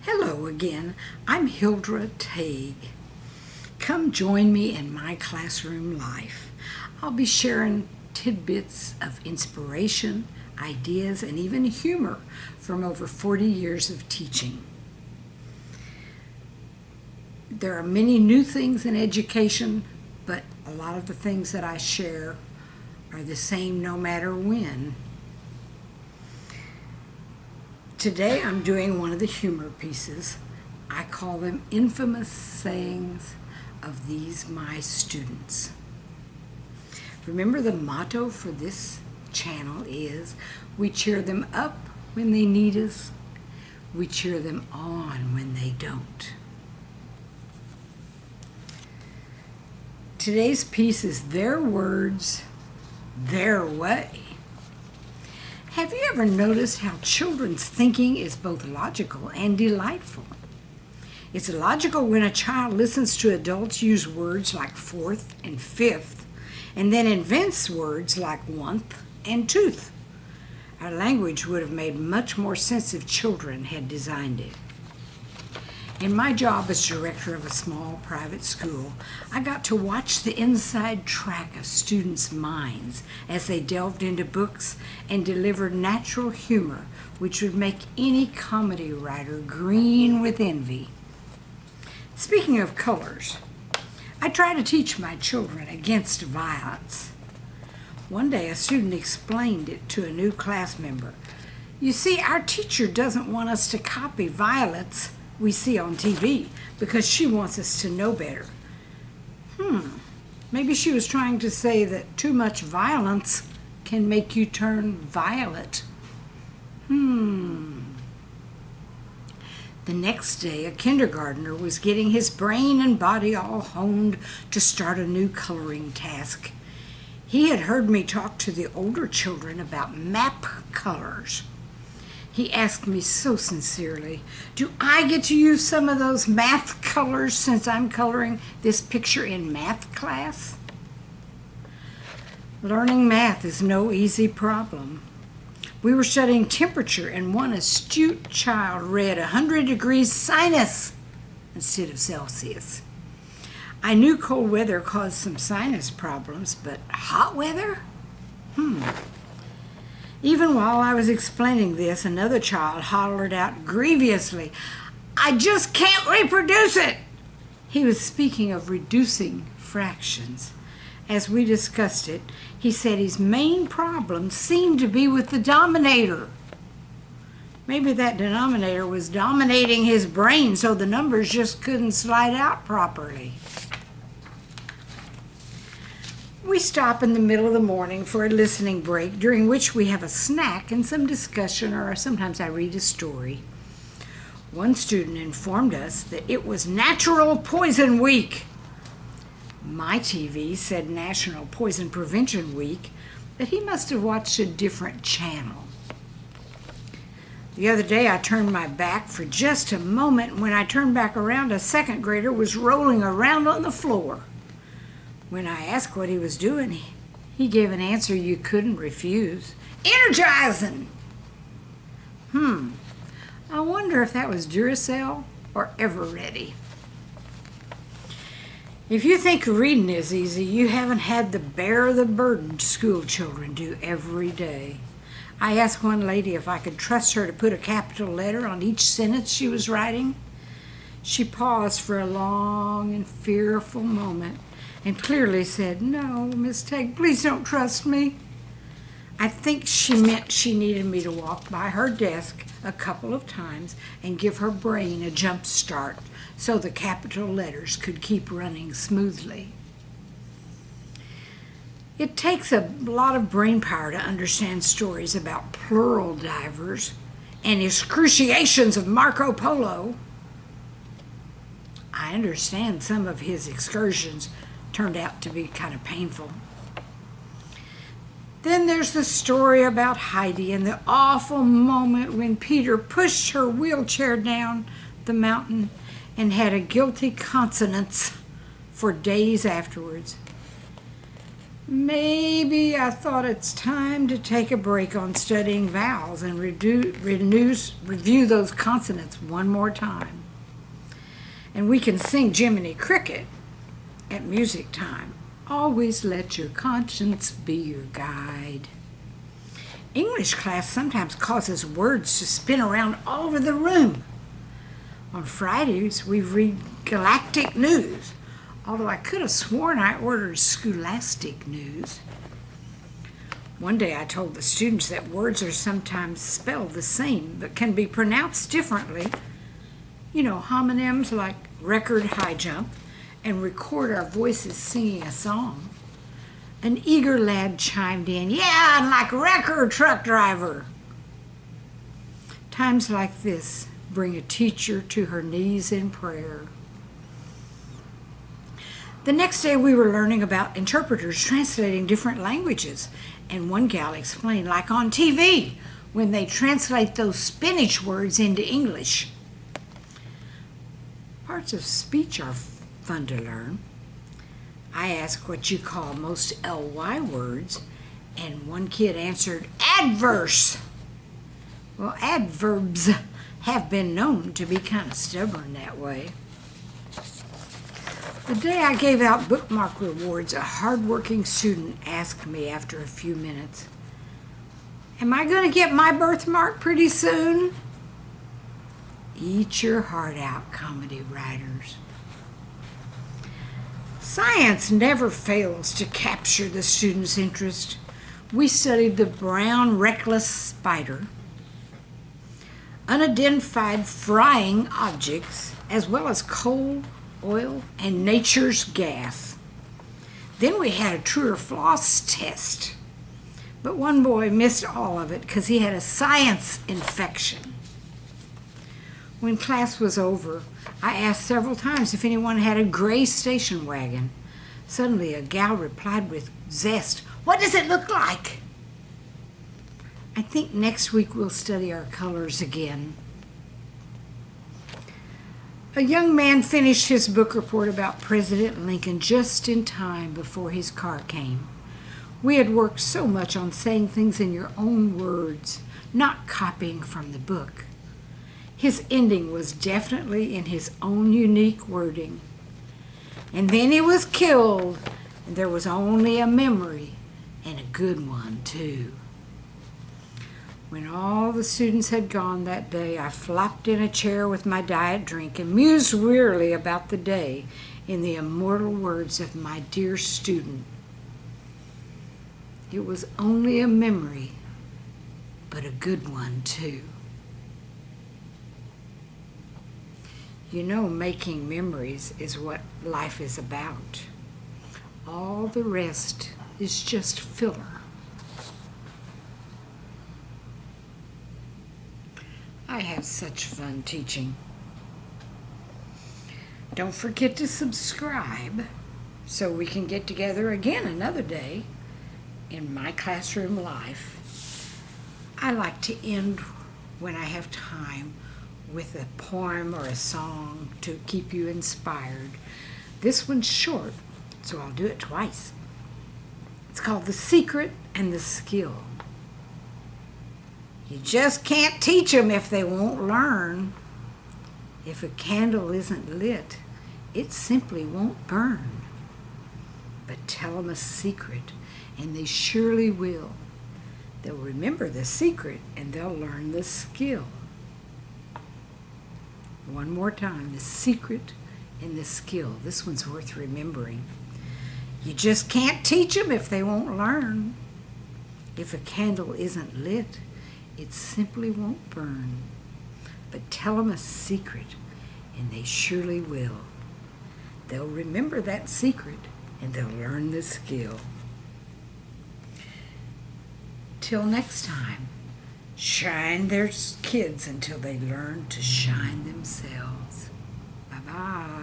Hello again, I'm Hildra Tague. Come join me in my classroom life. I'll be sharing tidbits of inspiration, ideas, and even humor from over 40 years of teaching. There are many new things in education, but a lot of the things that I share are the same no matter when. Today I'm doing one of the humor pieces. I call them infamous sayings of these my students. Remember, the motto for this channel is, we cheer them up when they need us, we cheer them on when they don't. Today's piece is their words, their way. Have you ever noticed how children's thinking is both logical and delightful? It's logical when a child listens to adults use words like fourth and fifth, and then invents words like oneth and tooth. Our language would have made much more sense if children had designed it. In my job as director of a small private school, I got to watch the inside track of students' minds as they delved into books and delivered natural humor, which would make any comedy writer green with envy. Speaking of colors, I try to teach my children against violence. One day a student explained it to a new class member. You see, our teacher doesn't want us to copy violets we see on TV because she wants us to know better. Maybe she was trying to say that too much violence can make you turn violet. The next day, a kindergartner was getting his brain and body all honed to start a new coloring task. He had heard me talk to the older children about map colors. He asked me so sincerely, do I get to use some of those math colors since I'm coloring this picture in math class? Learning math is no easy problem. We were studying temperature, and one astute child read 100 degrees sinus instead of Celsius. I knew cold weather caused some sinus problems, but hot weather? Even while I was explaining this, another child hollered out grievously, I just can't reproduce it! He was speaking of reducing fractions. As we discussed it, he said his main problem seemed to be with the denominator. Maybe that denominator was dominating his brain, so the numbers just couldn't slide out properly. We stop in the middle of the morning for a listening break, during which we have a snack and some discussion, or sometimes I read a story. One student informed us that it was Natural Poison Week. My TV said National Poison Prevention Week, but he must have watched a different channel. The other day I turned my back for just a moment, and when I turned back around, a second grader was rolling around on the floor. When I asked what he was doing, he gave an answer you couldn't refuse. Energizing! I wonder if that was Duracell or Ever-Ready. If you think reading is easy, you haven't had to bear the burden school children do every day. I asked one lady if I could trust her to put a capital letter on each sentence she was writing. She paused for a long and fearful moment and clearly said, no, Miss Tague, please don't trust me. I think she meant she needed me to walk by her desk a couple of times and give her brain a jump start so the capital letters could keep running smoothly. It takes a lot of brain power to understand stories about plural divers and excruciations of Marco Polo. I understand some of his excursions turned out to be kind of painful. Then there's the story about Heidi and the awful moment when Peter pushed her wheelchair down the mountain and had a guilty conscience for days afterwards. Maybe I thought it's time to take a break on studying vowels and review those consonants one more time. And we can sing Jiminy Cricket at music time. Always let your conscience be your guide. English class sometimes causes words to spin around all over the room. On Fridays, we read Galactic News, although I could have sworn I ordered Scholastic News. One day I told the students that words are sometimes spelled the same but can be pronounced differently. You know, homonyms like record high jump and record our voices singing a song. An eager lad chimed in, "Yeah, I'm like record truck driver." Times like this bring a teacher to her knees in prayer. The next day we were learning about interpreters translating different languages, and one gal explained, like on TV, when they translate those spinach words into English. Parts of speech are fun to learn. I asked what you call most ly words, and one kid answered, adverse. Well, adverbs have been known to be kind of stubborn that way. The day I gave out bookmark rewards, a hard-working student asked me after a few minutes, "Am I going to get my birthmark pretty soon?" Eat your heart out, comedy writers. Science never fails to capture the students' interest. We studied the brown reckless spider, unidentified frying objects, as well as coal, oil, and nature's gas. Then we had a true or false test, but one boy missed all of it because he had a science infection. When class was over, I asked several times if anyone had a gray station wagon. Suddenly a gal replied with zest, "What does it look like?" I think next week we'll study our colors again. A young man finished his book report about President Lincoln just in time before his car came. We had worked so much on saying things in your own words, not copying from the book. His ending was definitely in his own unique wording. And then he was killed, and there was only a memory, and a good one, too. When all the students had gone that day, I flopped in a chair with my diet drink and mused wearily about the day in the immortal words of my dear student. It was only a memory, but a good one, too. You know, making memories is what life is about. All the rest is just filler. I have such fun teaching. Don't forget to subscribe so we can get together again another day in my classroom life. I like to end when I have time with a poem or a song to keep you inspired. This one's short, so I'll do it twice. It's called The Secret and the Skill. You just can't teach them if they won't learn. If a candle isn't lit, it simply won't burn. But tell them a secret, and they surely will. They'll remember the secret, and they'll learn the skill. One more time, the secret and the skill. This one's worth remembering. You just can't teach them if they won't learn. If a candle isn't lit, it simply won't burn. But tell them a secret, and they surely will. They'll remember that secret, and they'll learn the skill. Till next time, shine their kids until they learn to shine themselves. Bye-bye.